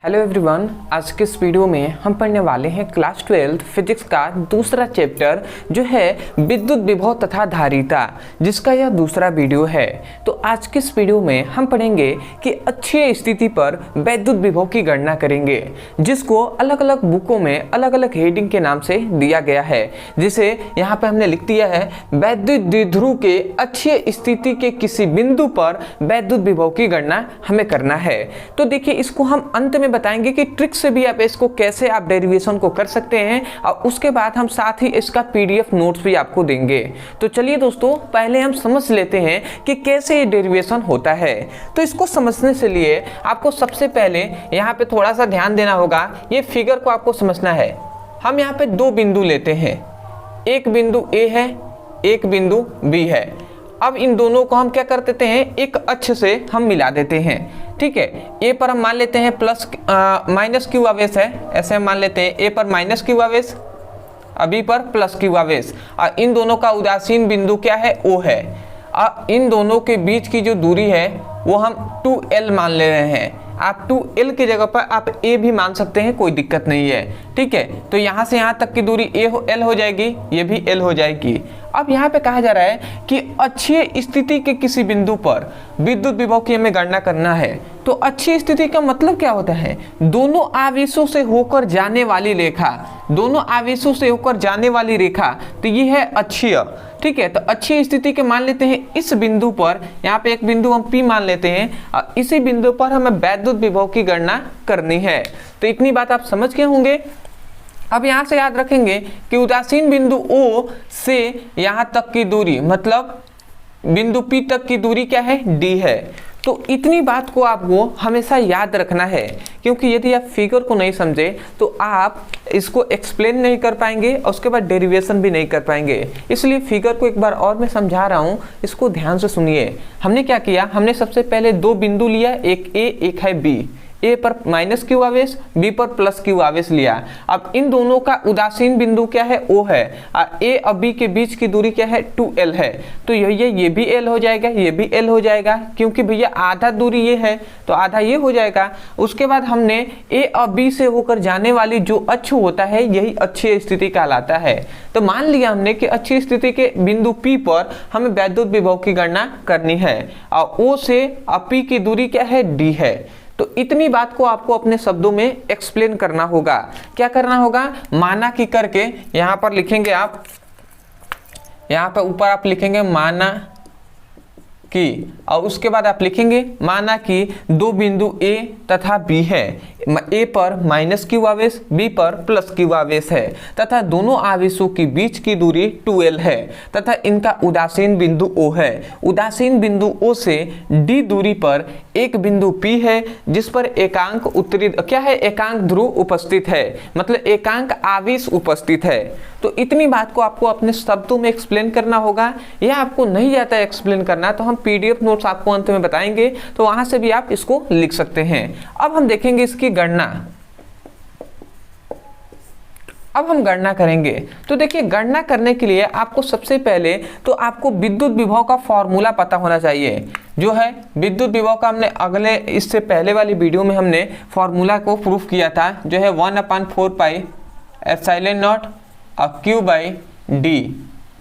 Hello everyone, आज के इस वीडियो में हम पढ़ने वाले हैं क्लास 12 फिजिक्स का दूसरा चैप्टर जो है विद्युत विभव तथा धारिता, जिसका यह दूसरा वीडियो है। तो आज के इस वीडियो में हम पढ़ेंगे कि अक्षीय स्थिति पर विद्युत विभव की गणना करेंगे, जिसको अलग अलग बुकों में अलग अलग हेडिंग के नाम से दिया गया है। जिसे यहाँ पे हमने लिख दिया है वैद्युत द्विध्रुव के अक्षीय स्थिति के किसी बिंदु पर विद्युत विभव की गणना हमें करना है। तो देखिए, इसको हम अंत में बताएंगे कि ट्रिक से भी आप इसको कैसे आप डेरिवेशन को कर सकते हैं, और उसके बाद हम साथ ही इसका पीडीएफ नोट्स भी आपको देंगे। तो चलिए दोस्तों, पहले हम समझ लेते हैं कि कैसे ये डेरिवेशन होता है। तो इसको समझने से लिए आपको सबसे पहले यहाँ पे थोड़ा सा ध्यान देना होगा। ये फिगर को आपको समझना है। हम यहाँ पे दो बिंदु लेते हैं, एक बिंदु ए है, एक बिंदु बी है। अब इन दोनों को हम क्या कर देते हैं, एक अक्ष से हम मिला देते हैं। ठीक है, ए पर हम मान लेते हैं माइनस क्यू आवेश है, ऐसे हम मान लेते हैं ए पर माइनस क्यू आवेश, बी पर प्लस क्यू आवेश। और इन दोनों का उदासीन बिंदु क्या है, ओ है। और इन दोनों के बीच की जो दूरी है वो हम 2L मान ले रहे हैं। आप 2L की जगह पर आप A भी मान सकते हैं, कोई दिक्कत नहीं है। ठीक है, तो यहाँ से यहाँ तक की दूरी L हो जाएगी, ये भी L हो जाएगी। अब यहाँ पे कहा जा रहा है कि अक्षीय स्थिति के किसी बिंदु पर विद्युत विभव की हमें गणना करना है। तो अक्षीय स्थिति का मतलब क्या होता है, दोनों आवेशों से होकर जाने वाली रेखा, दोनों आवेशों से होकर जाने वाली रेखा, तो ये है अक्षीय। ठीक है, तो अक्षीय स्थिति के मान लेते हैं इस बिंदु पर, यहाँ पे एक बिंदु हम P मान लेते हैं, और इसी बिंदु पर हमें विद्युत विभव की गणना करनी है। तो इतनी बात आप समझ गए होंगे। अब यहाँ से याद रखेंगे कि उदासीन बिंदु O से यहाँ तक की दूरी, मतलब बिंदु P तक की दूरी क्या है, D है। तो इतनी बात को आपको हमेशा याद रखना है, क्योंकि यदि आप फिगर को नहीं समझे तो आप इसको एक्सप्लेन नहीं कर पाएंगे और उसके बाद डेरिवेशन भी नहीं कर पाएंगे। इसलिए फिगर को एक बार और मैं समझा रहा हूँ, इसको ध्यान से सुनिए। हमने क्या किया, हमने सबसे पहले दो बिंदु लिया, एक ए एक है बी। ए पर माइनस क्यू आवेश, बी पर प्लस क्यू आवेश लिया। अब इन दोनों का उदासीन बिंदु क्या है, ओ है, और ए और बी के बीच की दूरी क्या है, 2L है। तो ये भी L हो जाएगा, ये भी L हो जाएगा, क्योंकि भैया आधा दूरी ये है तो आधा ये हो जाएगा। उसके बाद हमने ए और बी से होकर जाने वाली जो अक्ष होता है, यही अक्षीय स्थिति कहलाता है। तो मान लिया हमने कि अक्षीय स्थिति के बिंदु P पर हमें विद्युत विभव की गणना करनी है, और O से P की दूरी क्या है, D है। तो इतनी बात को आपको अपने शब्दों में एक्सप्लेन करना होगा। क्या करना होगा, माना कि करके यहाँ पर लिखेंगे आप, यहाँ पर ऊपर आप लिखेंगे माना कि, और उसके बाद आप लिखेंगे माना कि दो बिंदु A तथा B है। A पर माइनस क्यू आवेश, B पर प्लस क्यू आवेश है, तथा दोनों आवेशों के बीच की दूरी 2L है, तथा इनका उदासीन बिंदु O है। उदासीन बिंदु O से D दूरी पर एक बिंदु P है, जिस पर एकांक उत्तरी क्या है, एकांक ध्रुव उपस्थित है, मतलब एकांक आवेश उपस्थित है। तो इतनी बात को आपको अपने शब्दों में एक्सप्लेन करना होगा। यह आपको नहीं आता है एक्सप्लेन करना, तो हम पीडीएफ नोट्स आपको अंत में बताएंगे, तो वहां से भी आप इसको लिख सकते हैं। अब हम देखेंगे इसकी गणना। अब हम गणना करेंगे। तो देखिए, गणना करने के लिए आपको सबसे पहले तो आपको विद्युत विभव का फॉर्मूला पता होना चाहिए। जो है विद्युत विभव का हमने अगले, इससे पहले वाली वीडियो में हमने फॉर्मूला को प्रूफ किया था, जो है 1/4 pi epsilon not Q by D।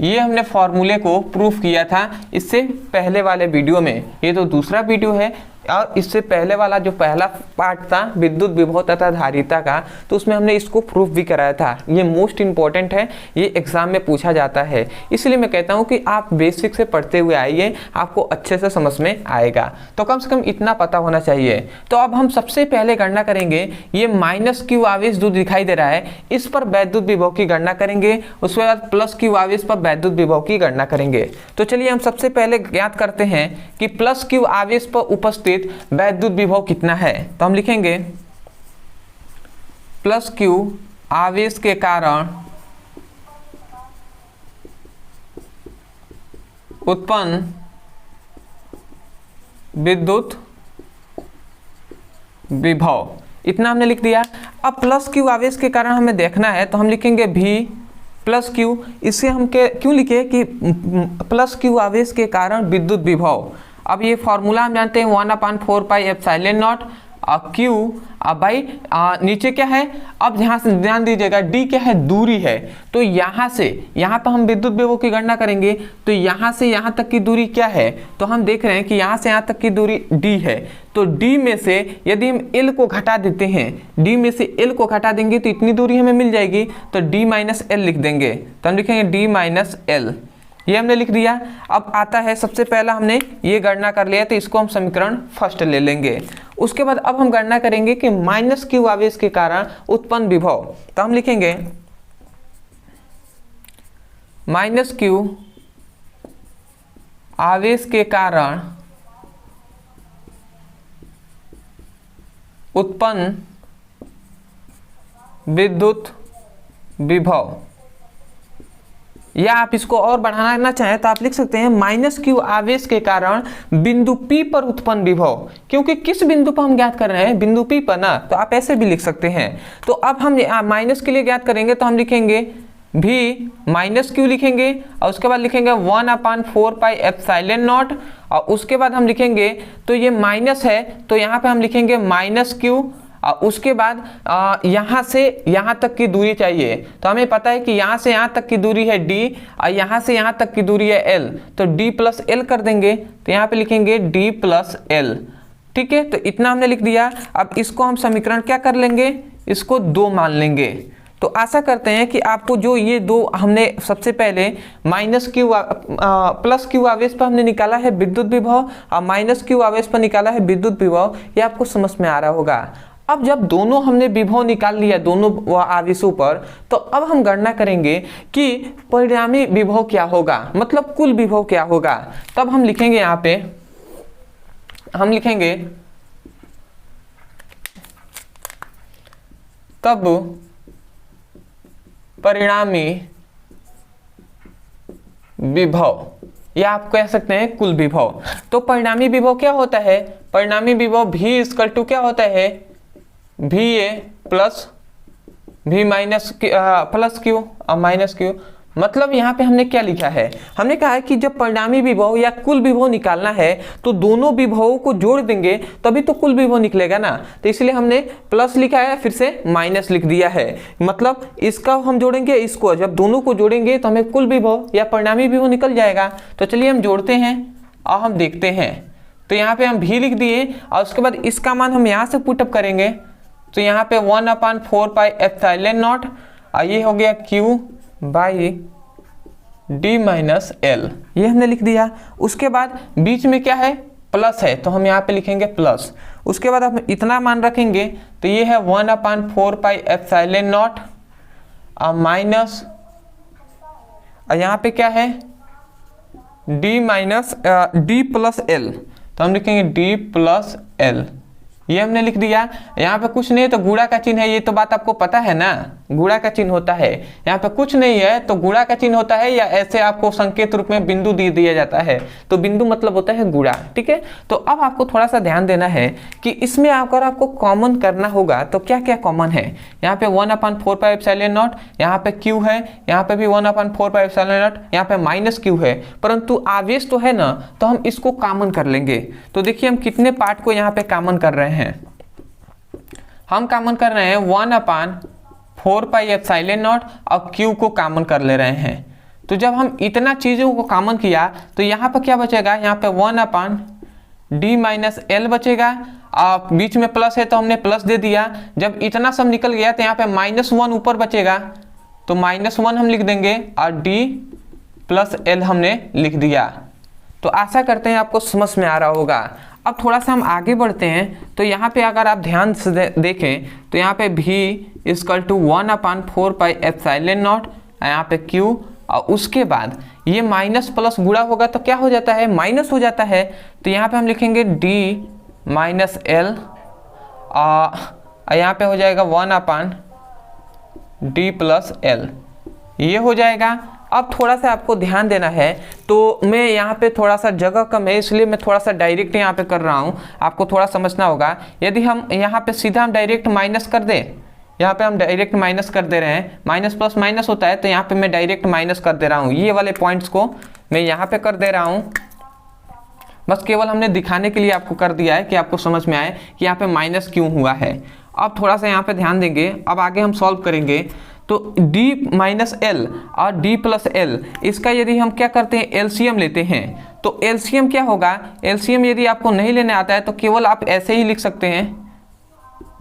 ये हमने फॉर्मूले को प्रूफ किया था इससे पहले वाले वीडियो में। ये तो दूसरा वीडियो है, और इससे पहले वाला जो पहला पार्ट था विद्युत विभव तथा धारिता का, तो उसमें हमने इसको प्रूफ भी कराया था। ये मोस्ट इंपॉर्टेंट है, ये एग्जाम में पूछा जाता है। इसलिए मैं कहता हूँ कि आप बेसिक से पढ़ते हुए आइए, आपको अच्छे से समझ में आएगा। तो कम से कम इतना पता होना चाहिए। तो अब हम सबसे पहले गणना करेंगे, ये माइनस क्यू आवेश जो दिखाई दे रहा है, इस पर विद्युत विभव की गणना करेंगे। उसके बाद प्लस क्यू आवेश पर विद्युत विभव की गणना करेंगे। तो चलिए हम सबसे पहले ज्ञात करते हैं कि प्लस क्यू आवेश पर उपस्थित विद्युत विभव कितना है। तो हम लिखेंगे प्लस क्यू आवेश के कारण उत्पन्न विद्युत विभव, इतना हमने लिख दिया। अब प्लस क्यू आवेश के कारण हमें देखना है, तो हम लिखेंगे V प्लस क्यू। इसे हम क्यों लिखे कि प्लस क्यू आवेश के कारण विद्युत विभव। अब ये फॉर्मूला हम जानते हैं 1/4 पाई एप्सिलॉन नॉट और Q भाई नीचे क्या है, अब यहाँ से ध्यान दीजिएगा D क्या है, दूरी है। तो यहाँ से यहाँ पर हम विद्युत विभव की गणना करेंगे, तो यहाँ से यहाँ तक की दूरी क्या है, तो हम देख रहे हैं कि यहाँ से यहाँ तक की दूरी D है। तो D में से यदि हम L को घटा देते हैं, D में से L को घटा देंगे तो इतनी दूरी हमें मिल जाएगी, तो D माइनस L लिख देंगे। तो हम लिखेंगे D माइनस L, ये हमने लिख दिया। अब आता है सबसे पहला हमने ये गणना कर लिया, तो इसको हम समीकरण फर्स्ट ले लेंगे। उसके बाद अब हम गणना करेंगे कि माइनस Q आवेश के कारण उत्पन्न विभव। तो हम लिखेंगे माइनस Q आवेश के कारण उत्पन्न विद्युत विभव, या आप इसको और बढ़ाना चाहें तो आप लिख सकते हैं माइनस Q आवेश के कारण बिंदु P पर उत्पन्न विभव, क्योंकि किस बिंदु पर हम ज्ञात कर रहे हैं, बिंदु P पर ना, तो आप ऐसे भी लिख सकते हैं। तो अब हम माइनस के लिए ज्ञात करेंगे, तो हम लिखेंगे V माइनस Q लिखेंगे, और उसके बाद लिखेंगे 1/4 पाई एप्सिलॉन नॉट, और उसके बाद हम लिखेंगे, तो ये माइनस है तो यहाँ पे हम लिखेंगे माइनस Q, उसके बाद यहाँ से यहाँ तक की दूरी चाहिए। तो हमें पता है कि यहाँ से यहाँ तक की दूरी है D, और यहाँ से यहाँ तक की दूरी है L, तो D प्लस L कर देंगे। तो यहाँ पे लिखेंगे D प्लस L, ठीक है। तो इतना हमने लिख दिया। अब इसको हम समीकरण क्या कर लेंगे, इसको 2 मान लेंगे। तो आशा करते हैं कि आपको जो ये दो हमने सबसे पहले माइनस Q प्लस Q आवेश पर हमने निकाला है विद्युत विभव, और माइनस Q आवेश पर निकाला है विद्युत विभव, ये आपको समझ में आ रहा होगा। अब जब दोनों हमने विभव निकाल लिया दोनों आवेशों पर, तो अब हम गणना करेंगे कि परिणामी विभव क्या होगा, मतलब कुल विभव क्या होगा। तब हम लिखेंगे, यहाँ पे हम लिखेंगे तब परिणामी विभव, या आप कह सकते हैं कुल विभव। तो परिणामी विभव क्या होता है, परिणामी विभव V इक्वल टू क्या होता है, VA plus V minus plus Q और माइनस Q। मतलब यहाँ पे हमने क्या लिखा है, हमने कहा है कि जब परिणामी विभव या कुल विभव निकालना है तो दोनों विभवों को जोड़ देंगे तभी तो कुल विभव निकलेगा ना। तो इसलिए हमने प्लस लिखा है, फिर से माइनस लिख दिया है। मतलब इसका हम जोड़ेंगे, इसको जब दोनों को जोड़ेंगे तो हमें कुल विभव या परिणामी विभव निकल जाएगा। तो चलिए हम जोड़ते हैं और हम देखते हैं। तो यहाँ पे हम V लिख दिए, और उसके बाद इसका मान हम यहाँ से पुटअप करेंगे। तो यहाँ पे 1/4 पाई एप्सिलॉन नॉट, और ये हो गया Q by D minus L, ये हमने लिख दिया। उसके बाद बीच में क्या है, प्लस है, तो हम यहाँ पे लिखेंगे प्लस। उसके बाद हम इतना मान रखेंगे, तो ये है 1/4 पाई एप्सिलॉन नॉट माइनस, और यहाँ पे क्या है D minus D plus L, तो हम लिखेंगे D प्लस L, ये हमने लिख दिया। यहाँ पे कुछ नहीं है तो गुणा का चिन्ह है, ये तो बात आपको पता है ना, गुणा का चिन्ह होता है। यहाँ पे कुछ नहीं है तो गुणा का चिन्ह होता है, या ऐसे आपको संकेत रूप में बिंदु दे दिया जाता है, तो बिंदु मतलब होता है गुणा, ठीक है। तो अब आपको थोड़ा सा ध्यान देना है कि इसमें अगर आपको कॉमन करना होगा तो क्या क्या कॉमन है। यहाँ पे 1/4 पाई एप्सिलॉन नॉट, यहाँ पे Q है, यहाँ पे भी 1/4 पाई एप्सिलॉन नॉट, यहाँ पे माइनस Q है, परंतु आवेश तो है ना, तो हम इसको कॉमन कर लेंगे। तो देखिए हम कितने पार्ट को यहाँ पे कॉमन कर रहे हैं, हम कॉमन कर रहे हैं 1/4 पाई एप्सिलॉन नॉट और Q को कॉमन कर ले रहे हैं। तो जब हम इतना चीजों को कॉमन किया तो यहाँ पर क्या बचेगा, यहाँ पे 1/D माइनस L बचेगा, और बीच में प्लस है तो हमने प्लस दे दिया। जब इतना सब निकल गया तो यहाँ पे -1 ऊपर बचेगा, तो -1 हम लिख देंगे, और D प्लस L हमने लिख दिया। तो आशा करते हैं आपको समझ में आ रहा होगा। अब थोड़ा सा हम आगे बढ़ते हैं। तो यहाँ पे अगर आप ध्यान से देखें तो यहाँ पे V equal to 1/4 pi epsilon naught, यहाँ पे Q, और उसके बाद ये माइनस प्लस गुणा होगा तो क्या हो जाता है, माइनस हो जाता है। तो यहाँ पे हम लिखेंगे D माइनस L, यहाँ पे हो जाएगा 1/D प्लस L, ये हो जाएगा। अब थोड़ा सा आपको ध्यान देना है, तो मैं यहाँ पे थोड़ा सा जगह कम है इसलिए मैं थोड़ा सा डायरेक्ट यहाँ पे कर रहा हूँ, आपको थोड़ा समझना होगा। यदि हम यहाँ पे सीधा हम डायरेक्ट माइनस कर दें, यहाँ पे हम डायरेक्ट माइनस कर दे रहे हैं, माइनस प्लस माइनस होता है, तो यहाँ पे मैं डायरेक्ट माइनस कर दे रहा हूँ। ये वाले पॉइंट्स को मैं यहाँ पे कर दे रहा हूँ बस केवल हमने दिखाने के लिए आपको कर दिया है कि आपको समझ में आए कि यहाँ पे माइनस क्यों हुआ है। अब थोड़ा सा यहाँ पे ध्यान देंगे, अब आगे हम सॉल्व करेंगे। तो d माइनस एल और d प्लस एल, इसका यदि हम क्या करते हैं एलसीएम लेते हैं, तो एलसीएम क्या होगा, एलसीएम यदि आपको नहीं लेने आता है तो केवल आप ऐसे ही लिख सकते हैं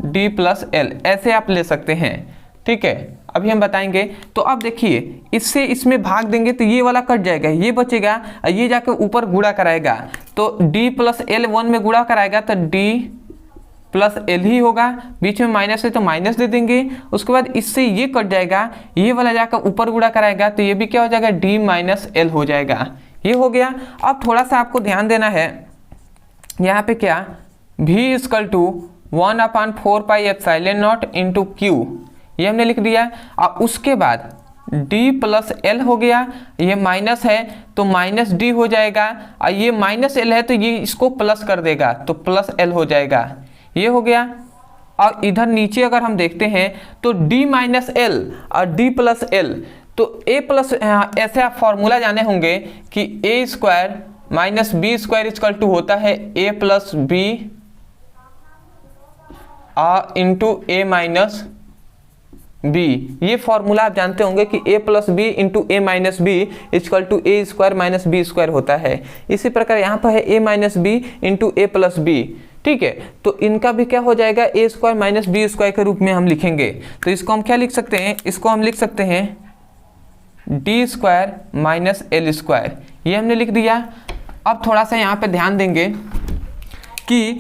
d प्लस एल, ऐसे आप ले सकते हैं, ठीक है। अभी हम बताएंगे। तो अब देखिए इससे इसमें भाग देंगे तो ये वाला कट जाएगा, ये बचेगा, ये जाकर ऊपर गुणा कराएगा, तो d प्लस एल 1 में गुणा कराएगा तो d प्लस एल ही होगा, बीच में माइनस है तो माइनस दे देंगे। उसके बाद इससे ये कट जाएगा, ये वाला जाकर ऊपर गुणा कराएगा तो ये भी क्या हो जाएगा d माइनस एल हो जाएगा, ये हो गया। अब थोड़ा सा आपको ध्यान देना है, यहाँ पे क्या v equal to 1/4 pi epsilon naught into Q, ये हमने लिख दिया। और उसके बाद d प्लस एल हो गया, ये माइनस है तो माइनस d हो जाएगा, और ये माइनस एल है तो ये इसको प्लस कर देगा तो प्लस एल हो जाएगा, ये हो गया। और इधर नीचे अगर हम देखते हैं तो d माइनस एल और d प्लस एल, तो a प्लस, ऐसे आप फॉर्मूला जाने होंगे कि a square minus B square equal to होता है a plus B into a minus B. ये फॉर्मूला आप जानते होंगे कि a plus B into A minus B equal to A square minus B square होता है। इसी प्रकार यहाँ पर है a minus B into A plus B, ठीक है। तो इनका भी क्या हो जाएगा ए स्क्वायर माइनस बी स्क्वायर के रूप में हम लिखेंगे। तो इसको हम क्या लिख सकते हैं, इसको हम लिख सकते हैं D square minus L square, ये हमने लिख दिया। अब थोड़ा सा यहाँ पे ध्यान देंगे कि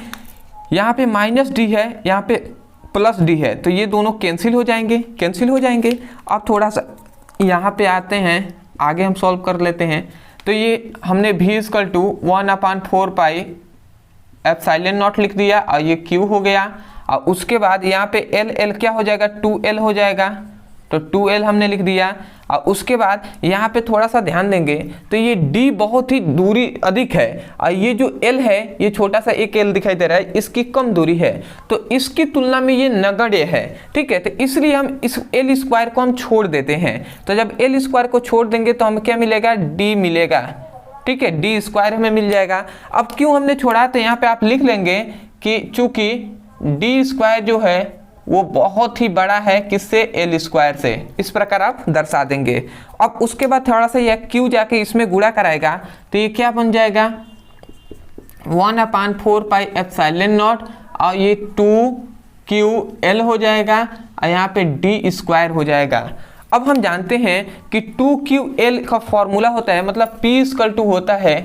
यहाँ पे माइनस डी है, यहाँ पे प्लस डी है, तो ये दोनों कैंसिल हो जाएंगे, कैंसिल हो जाएंगे। अब थोड़ा सा यहाँ पे आते हैं, आगे हम सॉल्व कर लेते हैं। तो ये हमने v equal to 1/4 pi epsilon naught लिख दिया, और ये q हो गया। और उसके बाद यहाँ पे l क्या हो जाएगा 2l हो जाएगा, तो 2l हमने लिख दिया। और उसके बाद यहाँ पे थोड़ा सा ध्यान देंगे तो ये d बहुत ही दूरी अधिक है, और ये जो l है ये छोटा सा एक l दिखाई दे रहा है, इसकी कम दूरी है, तो इसकी तुलना में ये नगण्य है, ठीक है। तो इसलिए हम इस l स्क्वायर को हम छोड़ देते हैं। तो जब l स्क्वायर को छोड़ देंगे तो हमें क्या मिलेगा d मिलेगा, ठीक है, डी स्क्वायर हमें मिल जाएगा। अब क्यों हमने छोड़ा, तो यहाँ पे आप लिख लेंगे कि चूंकि डी स्क्वायर जो है वो बहुत ही बड़ा है किससे, एल स्क्वायर से, इस प्रकार आप दर्शा देंगे। अब उसके बाद थोड़ा सा यह क्यू जाके इसमें गुणा कराएगा तो ये क्या बन जाएगा 1/4 पाई एप्सिलॉन नॉट, और ये 2QL हो जाएगा, और यहाँ पे डी स्क्वायर हो जाएगा। अब हम जानते हैं कि 2QL का फॉर्मूला होता है, मतलब P इक्वल टू होता है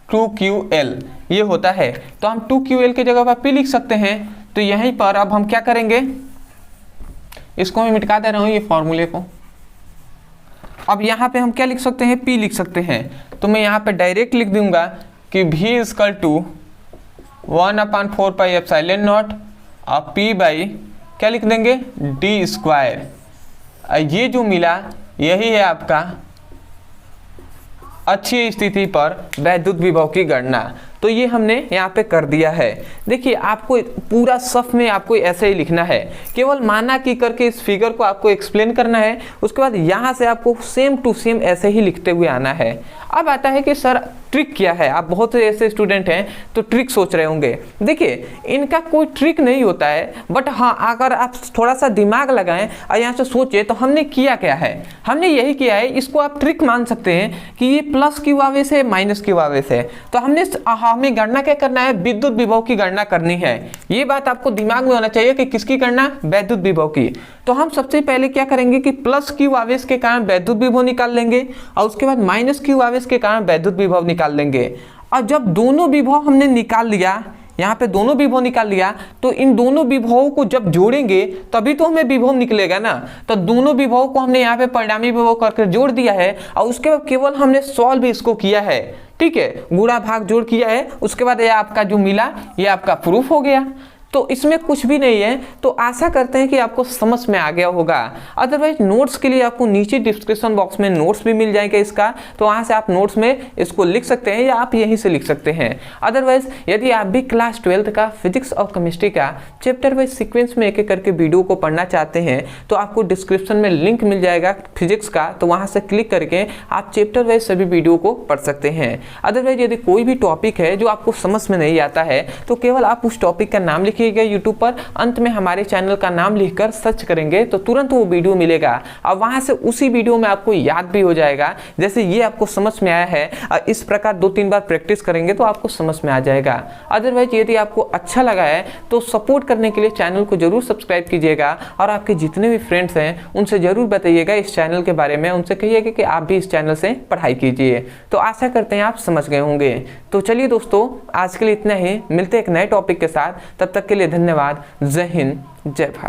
2QL, ये होता है। तो हम 2QL की जगह पर P लिख सकते हैं। तो यहीं पर अब हम क्या करेंगे, इसको मैं मिटा दे रहा हूँ ये फॉर्मूले को। अब यहाँ पे हम क्या लिख सकते हैं, P लिख सकते हैं। तो मैं यहाँ पे डायरेक्ट लिख दूंगा कि v equal to 1/4 pi epsilon naught, और P बाई क्या लिख देंगे डी स्क्वायर। ये जो मिला यही है आपका अच्छी स्थिति पर वैद्युत विभव की गणना। तो ये हमने यहाँ पे कर दिया है। देखिए आपको पूरा सफ में आपको ऐसे ही लिखना है, केवल माना कि करके इस फिगर को आपको एक्सप्लेन करना है। उसके बाद यहाँ से आपको सेम टू सेम ऐसे ही लिखते हुए आना है। अब आता है कि सर ट्रिक क्या है, आप बहुत से ऐसे स्टूडेंट हैं तो ट्रिक सोच रहे होंगे। देखिए इनका कोई ट्रिक नहीं होता है, बट हाँ अगर आप थोड़ा सा दिमाग लगाएं और यहाँ से सोचे तो हमने किया क्या है, हमने यही किया है। इसको आप ट्रिक मान सकते हैं कि ये प्लस क्यू आवेश है माइनस क्यू आवेश है, तो हमें गणना क्या करना है, विद्युत विभव की गणना करनी है। ये बात आपको दिमाग में होना चाहिए कि किसकी गणना, वैद्युत विभव की। तो हम सबसे पहले क्या करेंगे कि प्लस क्यू आवेश के कारण वैद्युत विभव निकाल लेंगे, और उसके बाद माइनस क्यू आवेश के कारण वैद्युत विभव निकाल लेंगे। और जब दोनों विभव हमने निकाल लिया, यहाँ पे दोनों विभव निकाल लिया, तो इन दोनों विभवों को जब जोड़ेंगे तभी तो हमें विभव निकलेगा ना। तो दोनों विभवों को हमने यहाँ पे परिणामी विभव करके जोड़ दिया है, और उसके बाद केवल हमने सॉल्व इसको किया है, ठीक है, गुणा भाग जोड़ किया है। उसके बाद ये आपका जो मिला ये आपका प्रूफ हो गया। तो इसमें कुछ भी नहीं है। तो आशा करते हैं कि आपको समझ में आ गया होगा। अदरवाइज नोट्स के लिए आपको नीचे डिस्क्रिप्शन बॉक्स में नोट्स भी मिल जाएंगे इसका, तो वहां से आप नोट्स में इसको लिख सकते हैं या आप यहीं से लिख सकते हैं। अदरवाइज यदि आप भी क्लास 12th का फिजिक्स और केमिस्ट्री का चैप्टर वाइज सीक्वेंस में एक एक करके वीडियो को पढ़ना चाहते हैं तो आपको डिस्क्रिप्शन में लिंक मिल जाएगा फिजिक्स का, तो वहां से क्लिक करके आप चैप्टर वाइज सभी वीडियो को पढ़ सकते हैं। अदरवाइज यदि कोई भी टॉपिक है जो आपको समझ में नहीं आता है तो केवल आप उस टॉपिक का नाम लिखिएगा यूट्यूब पर, अंत में हमारे चैनल का नाम लिखकर सर्च करेंगे तो तुरंत वो वीडियो मिलेगा और वहां से उसी वीडियो में आपको याद भी हो जाएगा। जैसे ये आपको समझ में आया है, इस प्रकार 2-3 बार प्रैक्टिस करेंगे तो आपको समझ में आ जाएगा। अदरवाइज यदि आपको अच्छा लगा है तो सपोर्ट करने के लिए चैनल को जरूर सब्सक्राइब कीजिएगा और आपके जितने भी फ्रेंड्स हैं उनसे जरूर बताइएगा इस चैनल के बारे में, उनसे कहिएगा कि आप भी इस चैनल से पढ़ाई कीजिए। तो आशा करते हैं आप समझ गए होंगे। तो चलिए दोस्तों, आज के लिए इतना ही, मिलते हैं एक नए टॉपिक के साथ। तब तक के लिए धन्यवाद। जय हिंद, जय भारत।